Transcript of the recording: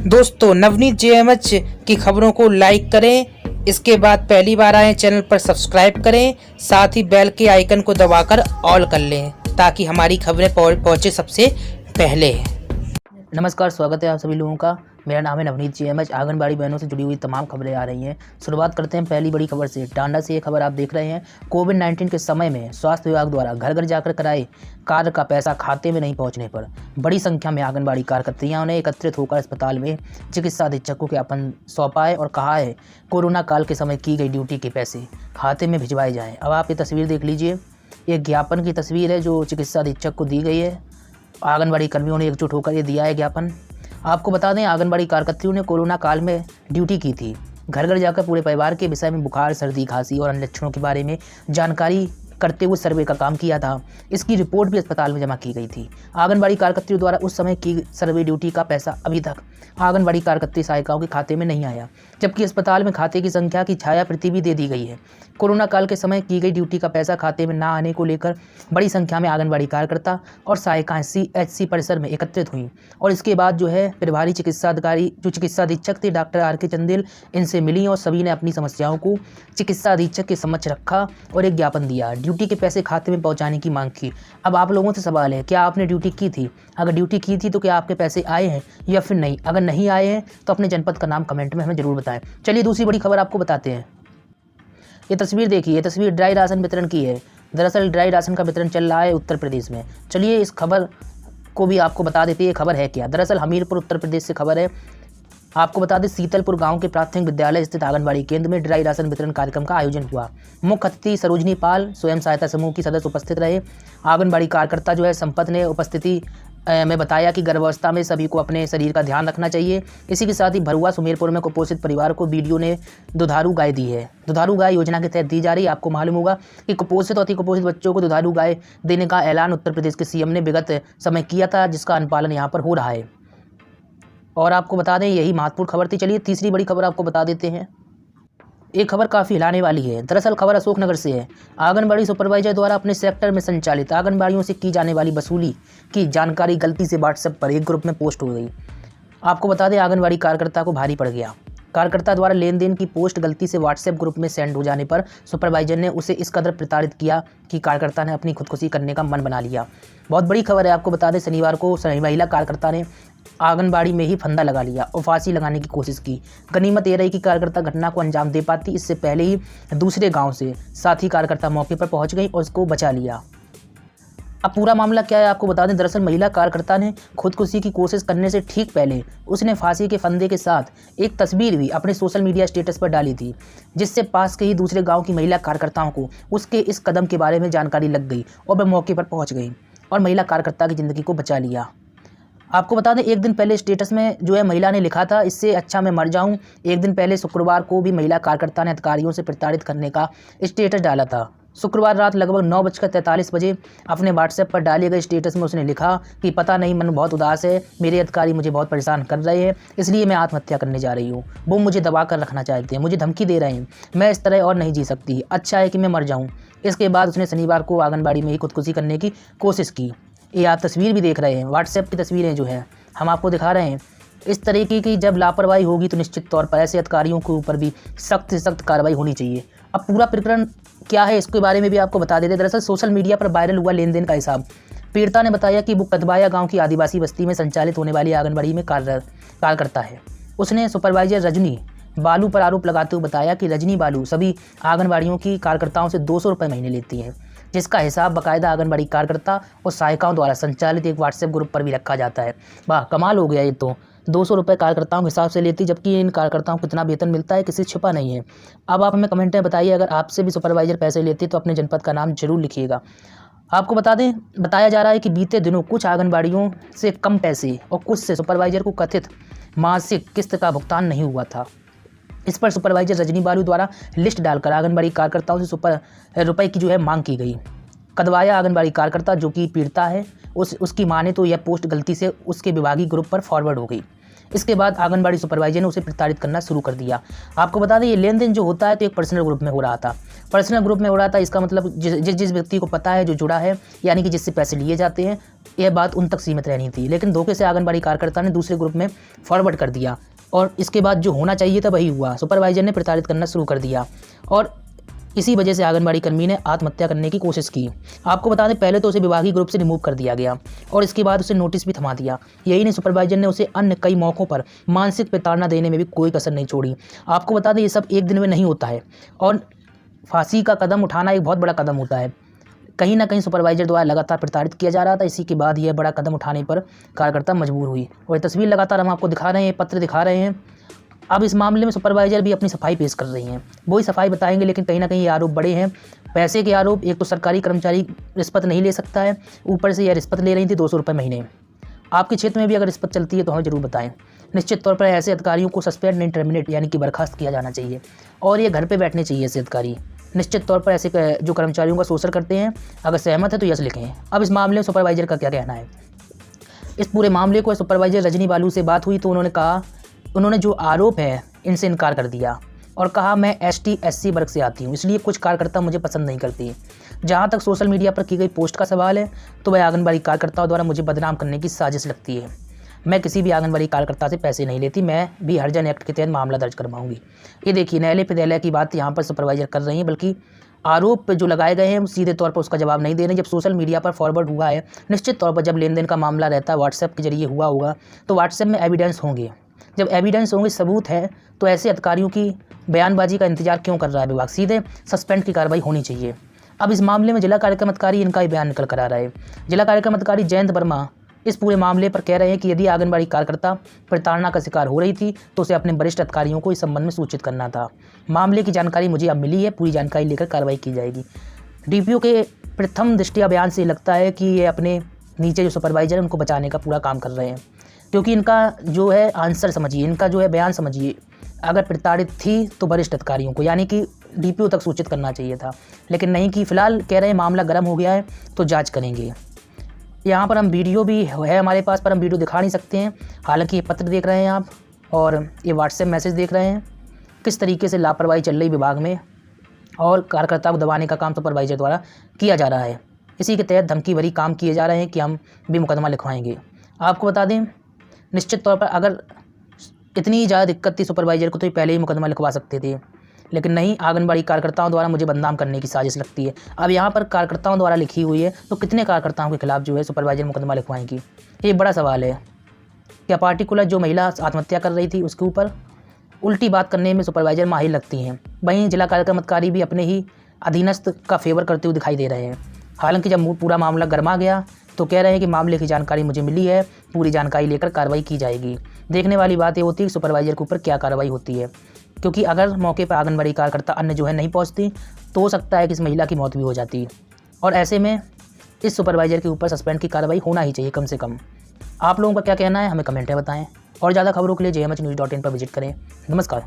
दोस्तों नवनीत जेएमएच की खबरों को लाइक करें। इसके बाद पहली बार आए चैनल पर सब्सक्राइब करें, साथ ही बेल के आइकन को दबाकर ऑल कर लें ताकि हमारी खबरें पहुंचे सबसे पहले। नमस्कार, स्वागत है आप सभी लोगों का। मेरा नाम है नवनीत जेएमएच। आंगनबाड़ी बहनों से जुड़ी हुई तमाम खबरें आ रही हैं। शुरुआत करते हैं पहली बड़ी खबर से। टांडा से ये खबर आप देख रहे हैं। कोविड-19 के समय में स्वास्थ्य विभाग द्वारा घर घर जाकर कराए कार्य का पैसा खाते में नहीं पहुंचने पर बड़ी संख्या में आंगनबाड़ी कार्यकर्तियों ने एकत्रित होकर अस्पताल में चिकित्सा अधीक्षक को ज्ञापन सौंपा है और कहा है कोरोना काल के समय की गई ड्यूटी के पैसे खाते में भिजवाए जाएँ। अब आप ये तस्वीर देख लीजिए। ये ज्ञापन की तस्वीर है जो चिकित्सा अधीक्षक को दी गई है। आंगनबाड़ी कर्मियों ने एकजुट होकर ये दिया है ज्ञापन। आपको बता दें, आंगनबाड़ी कार्यकर्तियों ने कोरोना काल में ड्यूटी की थी। घर घर जाकर पूरे परिवार के विषय में बुखार, सर्दी, खांसी और अन्य लक्षणों के बारे में जानकारी करते हुए सर्वे का काम किया था। इसकी रिपोर्ट भी अस्पताल में जमा की गई थी। आंगनबाड़ी कार्यकर्तियों द्वारा उस समय की सर्वे ड्यूटी का पैसा अभी तक आंगनबाड़ी कार्यकर्ती सहायिकाओं के खाते में नहीं आया, जबकि अस्पताल में खाते की संख्या की छाया प्रति भी दे दी गई है। कोरोना काल के समय की गई ड्यूटी का पैसा खाते में न आने को लेकर बड़ी संख्या में आंगनबाड़ी कार्यकर्ता और सहायिकाएं CHC परिसर में एकत्रित हुई और इसके बाद प्रभारी चिकित्सा अधिकारी जो चिकित्सा अधीक्षक थे डॉक्टर RK चंदेल, इनसे मिली और सभी ने अपनी समस्याओं को चिकित्सा अधीक्षक के समक्ष रखा और एक ज्ञापन दिया। ड्यूटी के पैसे खाते में पहुंचाने की मांग की। अब आप लोगों से सवाल है, क्या आपने ड्यूटी की थी? अगर ड्यूटी की थी तो क्या आपके पैसे आए हैं या फिर नहीं? अगर नहीं आए हैं तो अपने जनपद का नाम कमेंट में हमें जरूर बताएं। चलिए दूसरी बड़ी खबर आपको बताते हैं। ये तस्वीर देखिए। ये तस्वीर ड्राई राशन वितरण की है। दरअसल ड्राई राशन का वितरण चल रहा है उत्तर प्रदेश में। चलिए इस खबर को भी आपको बता देते हैं ये खबर है क्या। दरअसल हमीरपुर उत्तर प्रदेश से खबर है। आपको बता दें, शीतलपुर गांव के प्राथमिक विद्यालय स्थित आंगनबाड़ी केंद्र में ड्राई राशन वितरण कार्यक्रम का आयोजन हुआ। मुख्य अतिथि सरोजनी पाल, स्वयं सहायता समूह की सदस्य उपस्थित रहे। आंगनबाड़ी कार्यकर्ता संपत ने उपस्थिति में बताया कि गर्भावस्था में सभी को अपने शरीर का ध्यान रखना चाहिए। इसी के साथ ही भरुआ सुमेरपुर में कुपोषित परिवार को बीडीओ ने दुधारू गाय दी है। दुधारू गाय योजना के तहत दी जा रही है। आपको मालूम होगा कि कुपोषित और अति कुपोषित बच्चों को दुधारू गाय देने का ऐलान उत्तर प्रदेश के CM ने विगत समय किया था, जिसका अनुपालन यहाँ पर हो रहा है। और आपको बता दें यही महत्वपूर्ण खबर थी। चलिए तीसरी बड़ी खबर आपको बता देते हैं। एक खबर काफ़ी हिलाने वाली है। दरअसल खबर अशोकनगर से है। आंगनबाड़ी सुपरवाइजर द्वारा अपने सेक्टर में संचालित आंगनबाड़ियों से की जाने वाली वसूली की जानकारी गलती से व्हाट्सएप पर एक ग्रुप में पोस्ट हो गई। आपको बता दें, आंगनबाड़ी कार्यकर्ता को भारी पड़ गया। कार्यकर्ता द्वारा लेन देन की पोस्ट गलती से व्हाट्सएप ग्रुप में सेंड हो जाने पर सुपरवाइजर ने उसे इस कदर प्रताड़ित किया कि कार्यकर्ता ने अपनी खुदकुशी करने का मन बना लिया। बहुत बड़ी खबर है। आपको बता दें, शनिवार को महिला कार्यकर्ता ने आंगनबाड़ी में ही फंदा लगा लिया और फांसी लगाने की कोशिश की। गनीमत ये रही कि कार्यकर्ता घटना को अंजाम दे पाती। इससे पहले ही दूसरे गांव से साथी कार्यकर्ता मौके पर पहुंच गई और उसको बचा लिया। अब पूरा मामला क्या है आपको बता दें। दरअसल महिला कार्यकर्ता ने खुदकुशी की कोशिश करने से ठीक पहले उसने फांसी के फंदे के साथ एक तस्वीर भी अपने सोशल मीडिया स्टेटस पर डाली थी, जिससे पास के ही दूसरे गाँव की महिला कार्यकर्ताओं को उसके इस कदम के बारे में जानकारी लग गई और वह मौके पर पहुँच गई और महिला कार्यकर्ता की ज़िंदगी को बचा लिया। आपको बता दें, एक दिन पहले स्टेटस में महिला ने लिखा था, इससे अच्छा मैं मर जाऊं। एक दिन पहले शुक्रवार को भी महिला कार्यकर्ता ने अधिकारियों से प्रताड़ित करने का स्टेटस डाला था। शुक्रवार रात लगभग 9:43 बजे अपने व्हाट्सएप पर डाले गए स्टेटस में उसने लिखा कि पता नहीं, मन बहुत उदास है, मेरे अधिकारी मुझे बहुत परेशान कर रहे हैं, इसलिए मैं आत्महत्या करने जा रही हूँ। वो मुझे दबा कर रखना चाहते हैं, मुझे धमकी दे रहे हैं, मैं इस तरह और नहीं जी सकती, अच्छा है कि मैं मर जाऊँ। इसके बाद उसने शनिवार को आंगनबाड़ी में ही खुदकुशी करने की कोशिश की। ये आप तस्वीर भी देख रहे हैं। व्हाट्सएप की तस्वीरें हम आपको दिखा रहे हैं। इस तरीके की जब लापरवाही होगी तो निश्चित तौर पर ऐसे अधिकारियों के ऊपर भी सख्त से सख्त कार्रवाई होनी चाहिए। अब पूरा प्रकरण क्या है इसके बारे में भी आपको बता देते। दरअसल सोशल मीडिया पर वायरल हुआ लेन देन का हिसाब। पीड़िता ने बताया कि वो कदबाया गाँव की आदिवासी बस्ती में संचालित होने वाली आंगनबाड़ी में कार्यकर्ता है। उसने सुपरवाइजर रजनी बालू पर आरोप लगाते हुए बताया कि रजनी बालू सभी आंगनबाड़ियों की कार्यकर्ताओं से 200 रुपये महीने लेती है, जिसका हिसाब बाकायदा आंगनबाड़ी कार्यकर्ता और सहायिकाओं द्वारा संचालित एक व्हाट्सएप ग्रुप पर भी रखा जाता है। वाह, कमाल हो गया। ये तो 200 रुपये कार्यकर्ताओं के हिसाब से लेती, जबकि इन कार्यकर्ताओं को कितना वेतन मिलता है किसी से छिपा नहीं है। अब आप हमें कमेंट में बताइए, अगर आपसे भी सुपरवाइजर पैसे लेती तो अपने जनपद का नाम जरूर लिखिएगा। आपको बता दें, बताया जा रहा है कि बीते दिनों कुछ आंगनबाड़ियों से कम पैसे और कुछ से सुपरवाइजर को कथित मासिक किस्त का भुगतान नहीं हुआ था। इस पर सुपरवाइजर रजनी बालू द्वारा लिस्ट डालकर आंगनबाड़ी कार्यकर्ताओं से रुपए की मांग की गई। कदवाया आंगनबाड़ी कार्यकर्ता जो कि पीड़िता है, उसकी माने तो यह पोस्ट गलती से उसके विभागीय ग्रुप पर फॉरवर्ड हो गई। इसके बाद आंगनबाड़ी सुपरवाइजर ने उसे प्रताड़ित करना शुरू कर दिया। आपको बता दें, ये लेन देन जो होता है तो एक पर्सनल ग्रुप में हो रहा था। पर्सनल ग्रुप में उड़ा था, इसका मतलब जिस व्यक्ति को पता है, जो जुड़ा है, यानी कि जिससे पैसे लिए जाते हैं, यह बात उन तक सीमित रहनी थी। लेकिन धोखे से आंगनबाड़ी कार्यकर्ता ने दूसरे ग्रुप में फॉरवर्ड कर दिया और इसके बाद जो होना चाहिए था वही हुआ। सुपरवाइजर ने प्रताड़ित करना शुरू कर दिया और इसी वजह से आंगनबाड़ी कर्मी ने आत्महत्या करने की कोशिश की। आपको बता दें, पहले तो उसे विभागीय ग्रुप से रिमूव कर दिया गया और इसके बाद उसे नोटिस भी थमा दिया। यही नहीं, सुपरवाइजर ने उसे अन्य कई मौक़ों पर मानसिक प्रताड़ना देने में भी कोई कसर नहीं छोड़ी। आपको बता दें, ये सब एक दिन में नहीं होता है और फांसी का कदम उठाना एक बहुत बड़ा कदम होता है। कहीं ना कहीं सुपरवाइजर द्वारा लगातार प्रताड़ित किया जा रहा था। इसी के बाद यह बड़ा कदम उठाने पर कार्यकर्ता मजबूर हुई और ये तस्वीर लगातार हम आपको दिखा रहे हैं, पत्र दिखा रहे हैं। अब इस मामले में सुपरवाइजर भी अपनी सफाई पेश कर रही हैं, वही सफाई बताएंगे। लेकिन कहीं ना कहीं ये आरोप बड़े हैं, पैसे के आरोप। एक तो सरकारी कर्मचारी रिश्वत नहीं ले सकता है, ऊपर से यह रिश्वत ले रही थी 200 रुपये महीने। आपके क्षेत्र में भी अगर रिश्वत चलती है तो हमें ज़रूर बताएं। निश्चित तौर पर ऐसे अधिकारियों को सस्पेंड नहीं, टर्मिनेट यानी कि बर्खास्त किया जाना चाहिए और ये घर पर बैठने चाहिए ऐसे अधिकारी। निश्चित तौर पर ऐसे जो कर्मचारियों का शोषण करते हैं, अगर सहमत है तो यस लिखें। अब इस मामले में सुपरवाइजर का क्या कहना है? इस पूरे मामले को सुपरवाइजर रजनी बालू से बात हुई तो उन्होंने जो आरोप है इनसे इनकार कर दिया और कहा, मैं ST SC वर्ग से आती हूँ, इसलिए कुछ कार्यकर्ता मुझे पसंद नहीं करती। जहाँ तक सोशल मीडिया पर की गई पोस्ट का सवाल है तो वह आंगनबाड़ी कार्यकर्ताओं द्वारा मुझे बदनाम करने की साजिश लगती है। मैं किसी भी आंगनबाड़ी कार्यकर्ता से पैसे नहीं लेती, मैं भी हरिजन एक्ट के तहत मामला दर्ज करवाऊंगी। ये देखिए, न्यायालय पे दहले की बात यहाँ पर सुपरवाइजर कर रही हैं, बल्कि आरोप जो लगाए गए हैं सीधे तौर पर उसका जवाब नहीं दे रहे। जब सोशल मीडिया पर फॉरवर्ड हुआ है, निश्चित तौर पर जब लेन देन का मामला रहता है व्हाट्सएप के जरिए हुआ होगा तो व्हाट्सएप में एविडेंस होंगे। जब एविडेंस होंगे, सबूत है, तो ऐसे अधिकारियों की बयानबाजी का इंतजार क्यों कर रहा है विभाग? सीधे सस्पेंड की कार्रवाई होनी चाहिए। अब इस मामले में जिला कार्यक्रम अधिकारी इनका ही बयान निकल कर आ रहा है। जिला कार्यक्रम अधिकारी जयंत वर्मा इस पूरे मामले पर कह रहे हैं कि यदि आंगनबाड़ी कार्यकर्ता प्रताड़ना का शिकार हो रही थी तो उसे अपने वरिष्ठ अधिकारियों को इस संबंध में सूचित करना था। मामले की जानकारी मुझे अब मिली है, पूरी जानकारी लेकर कार्रवाई की जाएगी। DPO के प्रथम दृष्टया बयान से लगता है कि ये अपने नीचे जो सुपरवाइजर है उनको बचाने का पूरा काम कर रहे हैं, क्योंकि इनका जो है आंसर समझिए, इनका जो है बयान समझिए। अगर प्रताड़ित थी तो वरिष्ठ अधिकारियों को यानी कि DPO तक सूचित करना चाहिए था, लेकिन नहीं कि फिलहाल कह रहे हैं मामला गर्म हो गया है तो जांच करेंगे। यहाँ पर हम वीडियो भी है हमारे पास, पर हम वीडियो दिखा नहीं सकते हैं। हालांकि ये पत्र देख रहे हैं आप और ये व्हाट्सएप मैसेज देख रहे हैं, किस तरीके से लापरवाही चल रही विभाग में और कार्यकर्ता को दबाने का काम सुपरवाइजर द्वारा किया जा रहा है। इसी के तहत धमकी भरी काम किए जा रहे हैं कि हम भी मुकदमा लिखवाएंगे। आपको बता दें, निश्चित तौर पर अगर इतनी ज़्यादा दिक्कत थी सुपरवाइजर को तो ये पहले ही मुकदमा लिखवा सकते थे, लेकिन नहीं, आंगनबाड़ी कार्यकर्ताओं द्वारा मुझे बदनाम करने की साजिश लगती है। अब यहाँ पर कार्यकर्ताओं द्वारा लिखी हुई है तो कितने कार्यकर्ताओं के खिलाफ जो है सुपरवाइजर मुकदमा लिखवाएंगी? ये बड़ा सवाल है। क्या पार्टिकुलर जो महिला आत्महत्या कर रही थी उसके ऊपर उल्टी बात करने में सुपरवाइजर माहिर लगती हैं? वहीं जिला कार्यक्रम अधिकारी भी अपने ही अधीनस्थ का फेवर करते हुए दिखाई दे रहे हैं। हालांकि जब पूरा मामला गर्मा गया तो कह रहे हैं कि मामले की जानकारी मुझे मिली है, पूरी जानकारी लेकर कार्रवाई की जाएगी। देखने वाली बात ये होती है कि सुपरवाइजर के ऊपर क्या कार्रवाई होती है, क्योंकि अगर मौके पर आंगनबाड़ी कार्यकर्ता अन्य जो है नहीं पहुंचती तो हो सकता है कि इस महिला की मौत भी हो जाती। और ऐसे में इस सुपरवाइजर के ऊपर सस्पेंड की कार्रवाई होना ही चाहिए कम से कम। आप लोगों का क्या कहना है हमें कमेंट में बताएं और ज़्यादा खबरों के लिए jmhnews.in पर विजिट करें। नमस्कार।